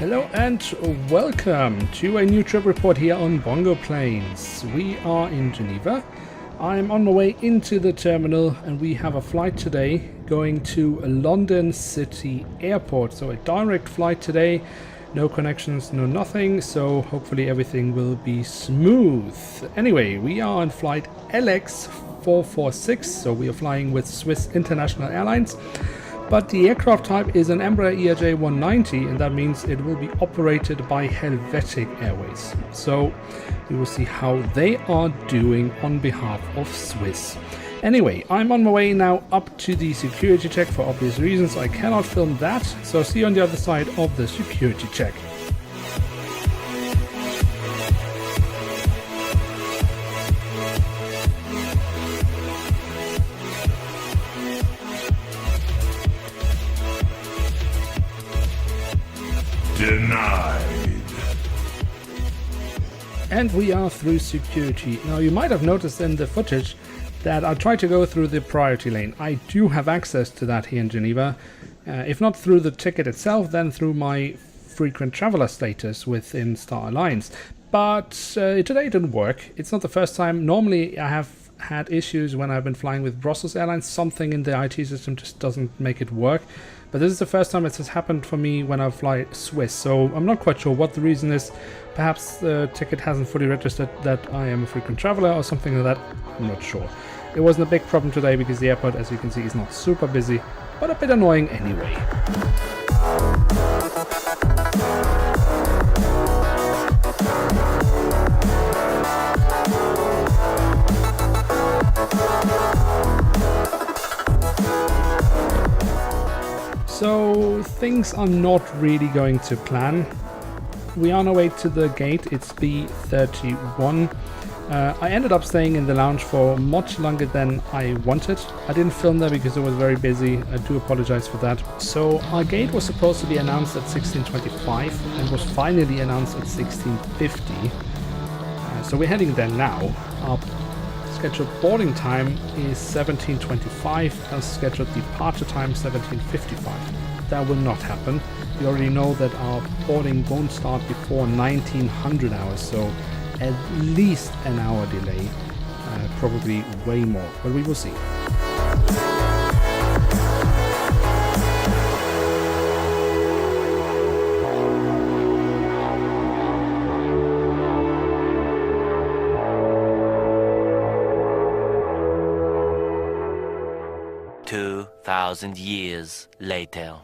Hello and welcome to a new trip report here on Bongoplanes. We are in Geneva. I'm on my way into the terminal and we have a flight today going to London City Airport. So a direct flight today, no connections, no nothing, so hopefully everything will be smooth. Anyway, we are on flight LX446, so we are flying with Swiss International Airlines. But the aircraft type is an Embraer190, and that means it will be operated by Helvetic Airways. So we will see how they are doing on behalf of Swiss. Anyway, I'm on my way now up to the security check for obvious reasons. I cannot film that, so see you on the other side of the security check. Denied. And we are through security. Now you might have noticed in the footage that I tried to go through the priority lane. I do have access to that here in Geneva. If not through the ticket itself, then through my frequent traveler status within Star Alliance. But today it didn't work. It's not the first time. Normally I have had issues when I've been flying with Brussels Airlines. Something in the IT system just doesn't make it work. But this is the first time it has happened for me when I fly Swiss, so I'm not quite sure what the reason is. Perhaps the ticket hasn't fully registered that I am a frequent traveler or something like that. I'm not sure. It wasn't a big problem today because the airport, as you can see, is not super busy, but a bit annoying anyway. So things are not really going to plan. We are on our way to the gate. It's B31. I ended up staying in the lounge for much longer than I wanted. I didn't film there because it was very busy. I do apologize for that. So our gate was supposed to be announced at 16:25 and was finally announced at 16:50. So we're heading there now. Our scheduled boarding time is 17:25 and scheduled departure time 17:55. That will not happen. We already know that our boarding won't start before 1900 hours, so at least an hour delay, probably way more, but we will see. Thousand years later.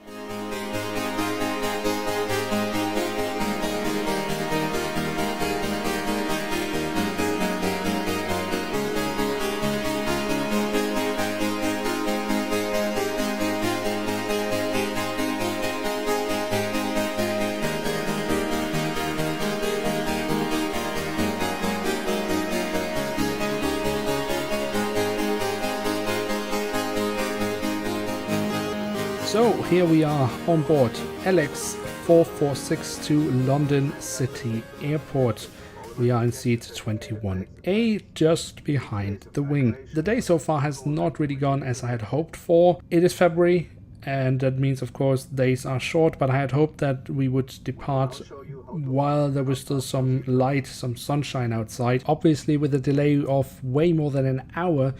So here we are on board LX446 to London City Airport. We are in seat 21A, just behind the wing. The day so far has not really gone as I had hoped for. It is February, and that means of course days are short, but I had hoped that we would depart while there was still some light, some sunshine outside. Obviously with a delay of way more than an hour,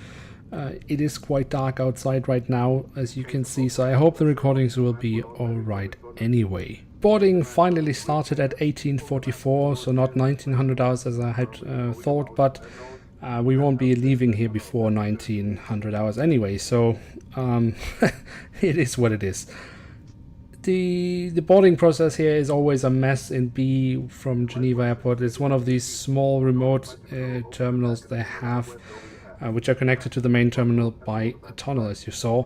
it is quite dark outside right now, as you can see, so I hope the recordings will be alright anyway. Boarding finally started at 18:44, so not 1900 hours as I had thought, but we won't be leaving here before 1900 hours anyway, so it is what it is. The boarding process here is always a mess in B from Geneva Airport. It's one of these small remote terminals they have, which are connected to the main terminal by a tunnel, as you saw.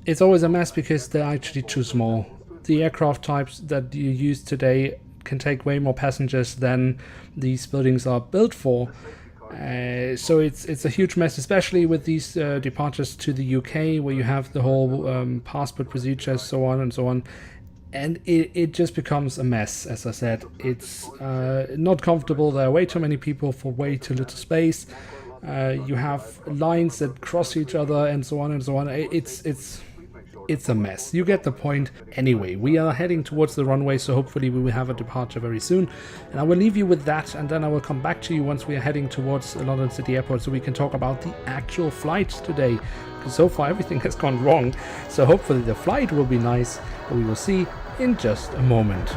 It's always a mess because they're actually too small. The aircraft types that you use today can take way more passengers than these buildings are built for. So it's a huge mess, especially with these departures to the UK, where you have the whole passport procedure, so on and so on. And it just becomes a mess, as I said. It's not comfortable. There are way too many people for way too little space. You have lines that cross each other and so on and so on. It's it's a mess. You get the point. Anyway, we are heading towards the runway, so hopefully we will have a departure very soon. And I will leave you with that, and then I will come back to you once we are heading towards London City Airport so we can talk about the actual flight today. Because so far everything has gone wrong, so hopefully the flight will be nice, but we will see in just a moment.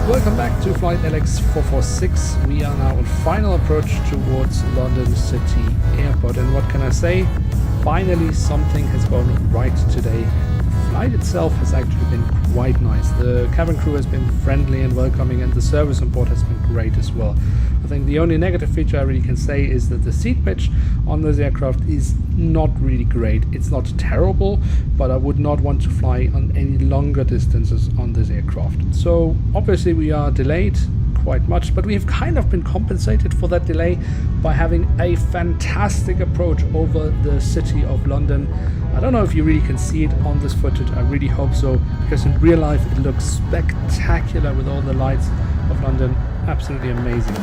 Welcome back to flight LX446. We are now on final approach towards London City Airport, and what can I say? Finally something has gone right today. The flight itself has actually been quite nice. The cabin crew has been friendly and welcoming, and the service on board has been great as well. I think the only negative feature I really can say is that the seat pitch on this aircraft is not really great. It's not terrible, but I would not want to fly on any longer distances on this aircraft. So obviously we are delayed quite much, but we've kind of been compensated for that delay by having a fantastic approach over the city of London. I don't know if you really can see it on this footage. I really hope so, because in real life it looks spectacular with all the lights of London. Absolutely amazing.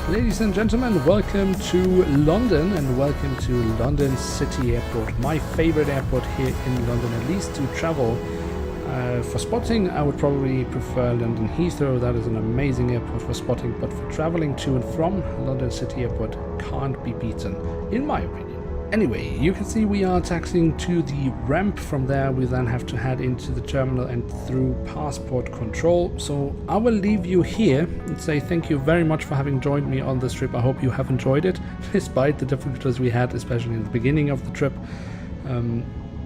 Ladies and gentlemen, welcome to London and welcome to London City Airport, my favorite airport here in London, at least to travel. For spotting, I would probably prefer London Heathrow. That is an amazing airport for spotting, but for traveling to and from London City Airport can't be beaten, in my opinion. Anyway, you can see we are taxiing to the ramp. From there we then have to head into the terminal and through passport control. So I will leave you here and say thank you very much for having joined me on this trip. I hope you have enjoyed it, despite the difficulties we had, especially in the beginning of the trip.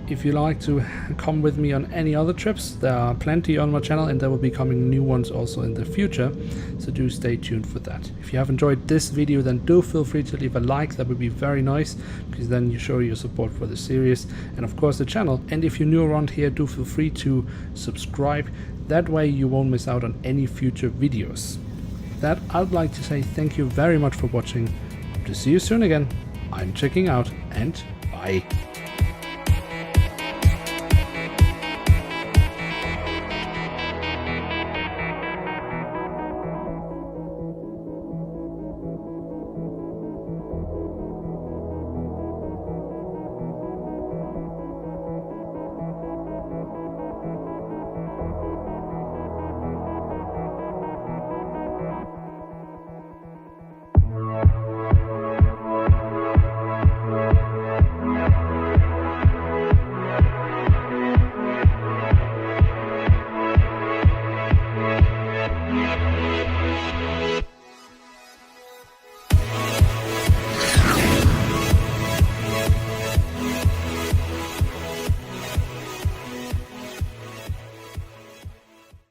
If you like to come with me on any other trips, there are plenty on my channel, and there will be coming new ones also in the future, so do stay tuned for that. If you have enjoyed this video, then do feel free to leave a like. That would be very nice, because then you show your support for the series and of course the channel. And if you're new around here, do feel free to subscribe. That way you won't miss out on any future videos. With that, I'd like to say thank you very much for watching. To see you soon again. I'm checking out, and bye.